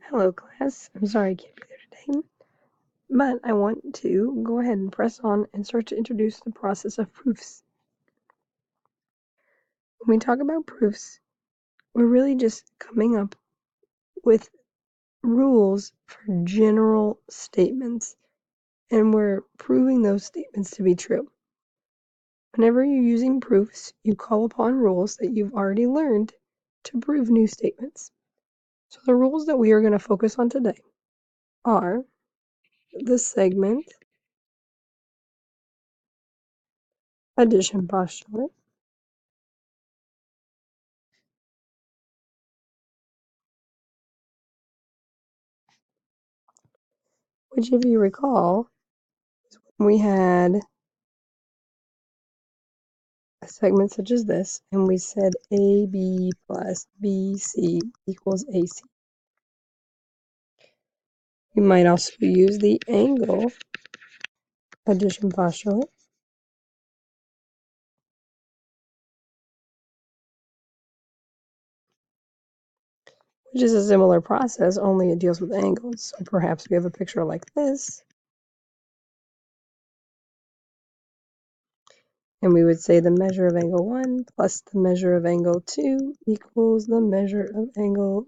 Hello class, I'm sorry I can't be there today, but I want to go ahead and press on and start to introduce the process of proofs. When we talk about proofs, we're really just coming up with rules for general statements, and we're proving those statements to be true. Whenever you're using proofs, you call upon rules that you've already learned to prove new statements. So the rules that we are going to focus on today are the segment addition postulate, which, if you recall, we had a segment such as this, and we said AB plus BC equals AC. We might also use the angle addition postulate, which is a similar process, only it deals with angles. So perhaps we have a picture like this, and we would say the measure of angle 1 plus the measure of angle 2 equals the measure of angle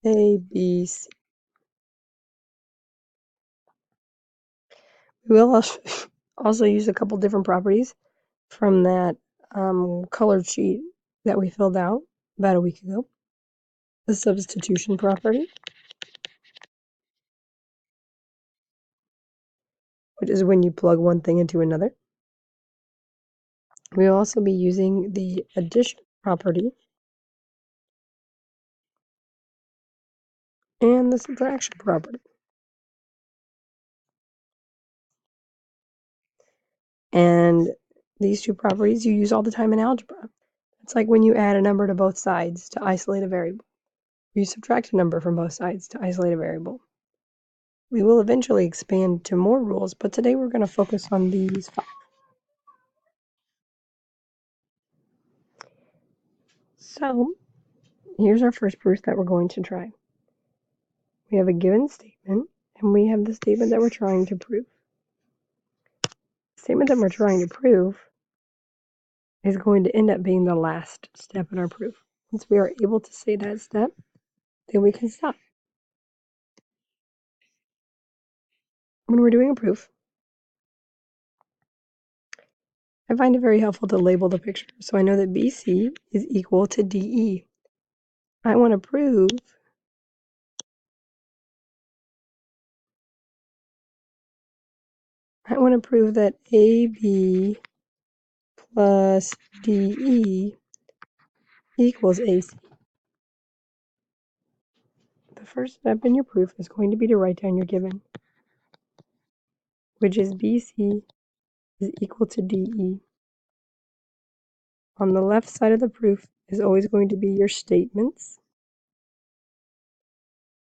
ABC. We will also use a couple different properties from that colored sheet that we filled out about a week ago. The substitution property, which is when you plug one thing into another. We'll also be using the addition property and the subtraction property. And these two properties you use all the time in algebra. It's like when you add a number to both sides to isolate a variable. You subtract a number from both sides to isolate a variable. We will eventually expand to more rules, but today we're going to focus on these 5. So here's our first proof that we're going to try. We have a given statement, and we have the statement that we're trying to prove. The statement that we're trying to prove is going to end up being the last step in our proof. Once we are able to say that step, then we can stop. When we're doing a proof, I find it very helpful to label the picture. So I know that BC is equal to DE. I want to prove that AB plus DE equals AC. The first step in your proof is going to be to write down your given, which is BC is equal to DE. On the left side of the proof is always going to be your statements,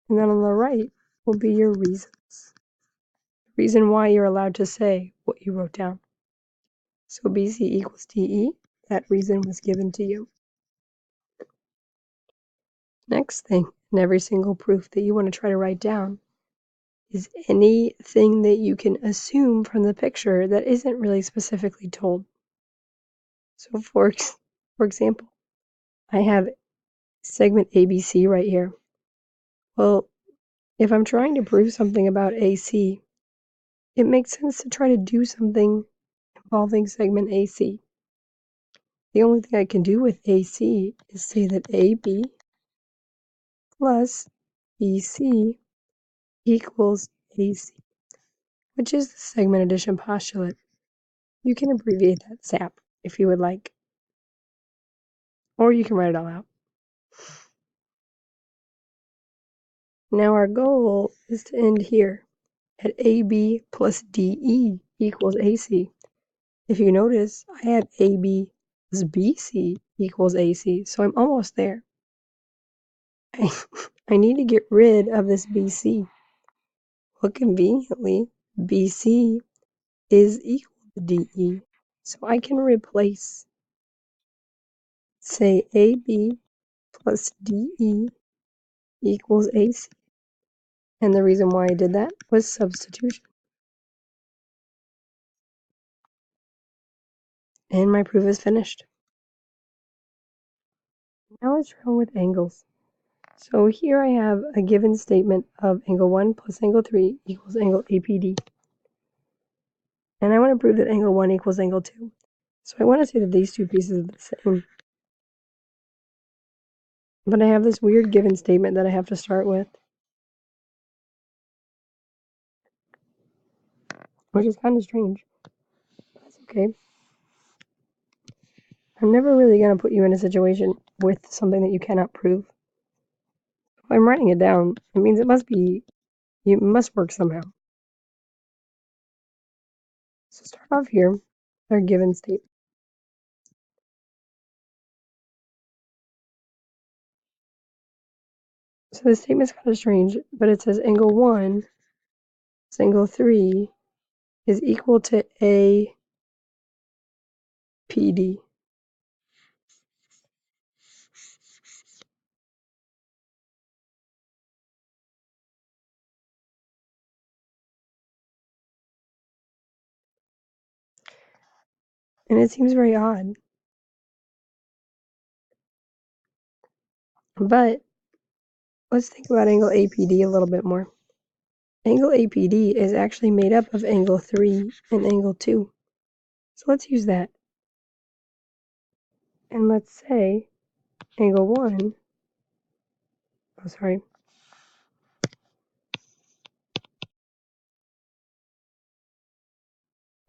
and then on the right will be your reasons. The reason why you're allowed to say what you wrote down. So BC equals DE, that reason was given to you. Next thing, in every single proof that you want to try to write down, is anything that you can assume from the picture that isn't really specifically told. So for example, I have segment ABC right here. Well, if I'm trying to prove something about AC, it makes sense to try to do something involving segment AC. The only thing I can do with AC is say that AB plus BC equals AC, which is the segment addition postulate. You can abbreviate that SAP if you would like, or you can write it all out. Now our goal is to end here at AB plus DE equals AC. If you notice, I had AB plus BC equals AC, so I'm almost there. I need to get rid of this BC. Well, conveniently, BC is equal to DE, so I can replace, say, AB plus DE equals AC. And the reason why I did that was substitution. And my proof is finished. Now let's try with angles. So here I have a given statement of angle 1 plus angle 3 equals angle APD. And I want to prove that angle 1 equals angle 2. So I want to say that these two pieces are the same. But I have this weird given statement that I have to start with, which is kind of strange. But that's okay. I'm never really going to put you in a situation with something that you cannot prove. If I'm writing it down, it means you must work somehow. So start off here, our given statement. So the statement's kind of strange, but it says angle 1 plus angle 3 is equal to APD. And it seems very odd. But let's think about angle APD a little bit more. Angle APD is actually made up of angle 3 and angle 2. So let's use that. And let's say angle 1, oh sorry,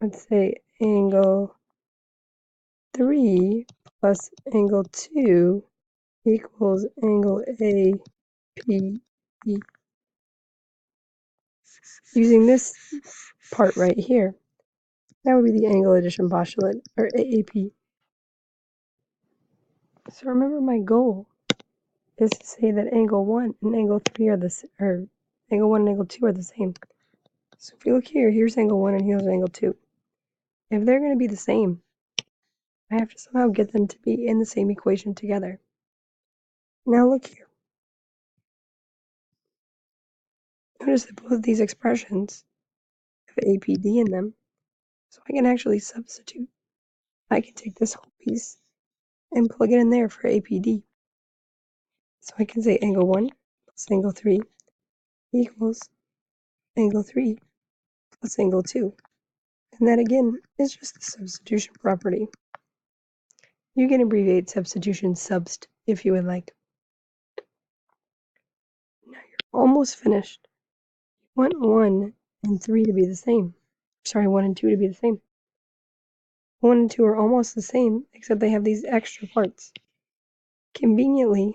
let's say angle 3 plus angle 2 equals angle APD. Using this part right here, that would be the angle addition postulate, or AAP. So remember, my goal is to say that angle 1 and angle 3 are or angle 1 and angle 2 are the same. So if you look here, here's angle 1 and here's angle 2. If they're going to be the same, I have to somehow get them to be in the same equation together. Now look here. Notice that both these expressions have APD in them, so I can actually substitute. I can take this whole piece and plug it in there for APD. So I can say angle 1 plus angle 3 equals angle 3 plus angle 2. And that again is just the substitution property. You can abbreviate substitution subst if you would like. Now you're almost finished. You want 1 and 3 to be the same. Sorry, 1 and 2 to be the same. 1 and 2 are almost the same, except they have these extra parts. Conveniently,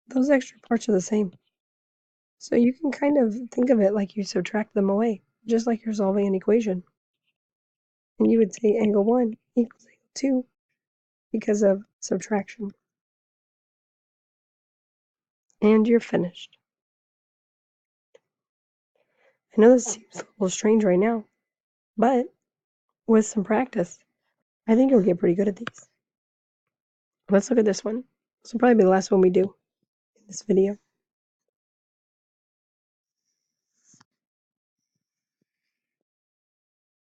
those extra parts are the same. So you can kind of think of it like you subtract them away, just like you're solving an equation. And you would say angle 1 equals angle 2 because of subtraction. And you're finished. I know this seems a little strange right now, but with some practice, I think you'll get pretty good at these. Let's look at this one. This will probably be the last one we do in this video.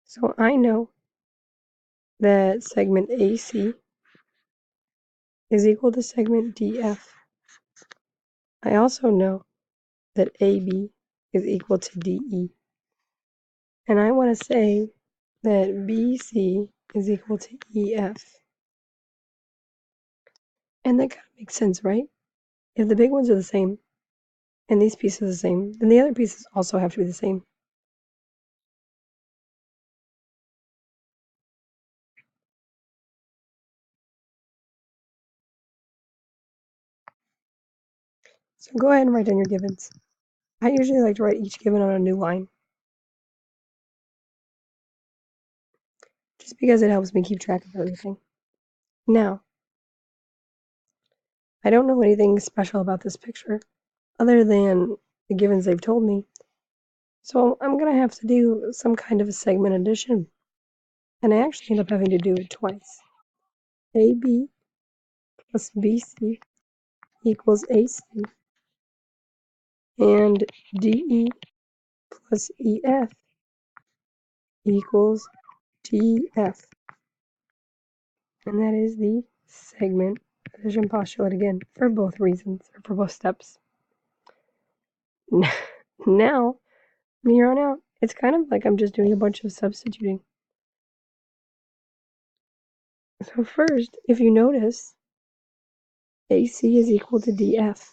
So I know that segment AC is equal to segment DF. I also know that AB is equal to DE. And I want to say that BC is equal to EF. And that kind of makes sense, right? If the big ones are the same, and these pieces are the same, then the other pieces also have to be the same. So go ahead and write down your givens. I usually like to write each given on a new line, just because it helps me keep track of everything. Now, I don't know anything special about this picture, other than the givens they've told me, so I'm going to have to do some kind of a segment addition, and I actually end up having to do it twice. AB plus BC equals AC, and DE plus EF equals DF. And that is the segment division postulate again for both reasons, or for both steps. Now, from here on out, it's kind of like I'm just doing a bunch of substituting. So first, if you notice, AC is equal to DF.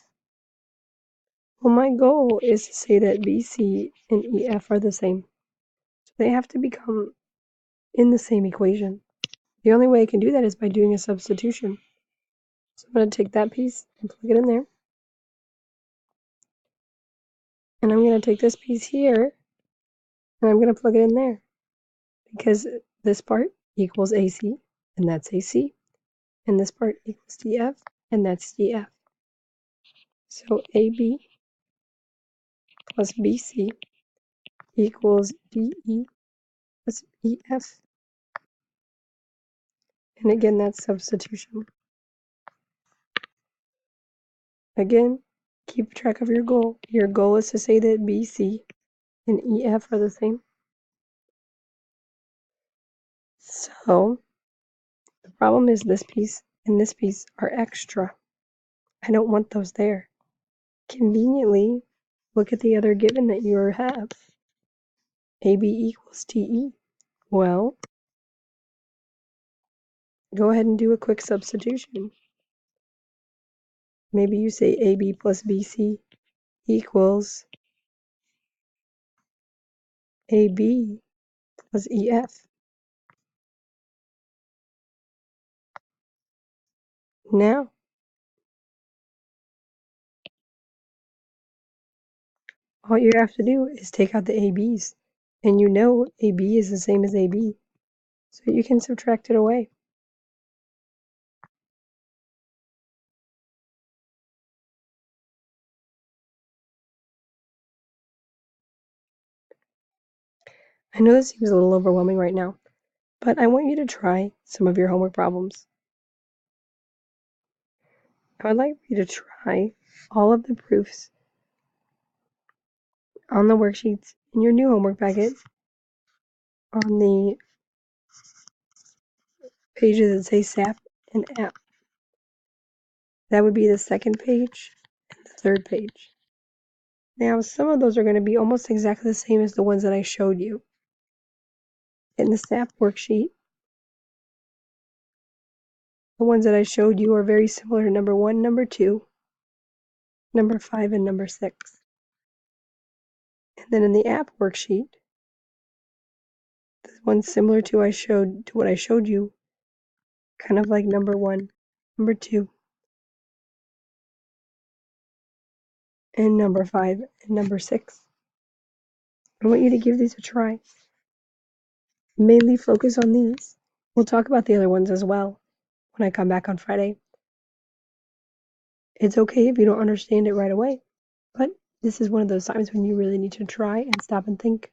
Well, my goal is to say that BC and EF are the same. So they have to become in the same equation. The only way I can do that is by doing a substitution. So I'm going to take that piece and plug it in there. And I'm going to take this piece here and I'm going to plug it in there. Because this part equals AC, and that's AC. And this part equals DF, and that's DF. So AB plus BC equals DE plus EF. And again, that's substitution. Again, keep track of your goal. Your goal is to say that BC and EF are the same. So the problem is this piece and this piece are extra. I don't want those there. Conveniently, look at the other given that you have. AB equals DE. Well, go ahead and do a quick substitution. Maybe you say AB plus BC equals AB plus EF. Now, all you have to do is take out the ABs, and you know AB is the same as AB, so you can subtract it away. I know this seems a little overwhelming right now, but I want you to try some of your homework problems. I would like you to try all of the proofs on the worksheets in your new homework packet on the pages that say SAP and app. That would be the second page and the third page. Now, some of those are going to be almost exactly the same as the ones that I showed you in the SAP worksheet. The ones that I showed you are very similar to number 1, number 2, number 5, and number 6. And then in the app worksheet, the one's similar to what I showed you, kind of like number 1, number 2, and number 5, and number 6. I want you to give these a try. Mainly focus on these. We'll talk about the other ones as well when I come back on Friday. It's okay if you don't understand it right away, but this is one of those times when you really need to try and stop and think.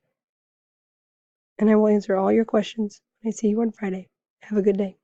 And I will answer all your questions when I see you on Friday. Have a good day.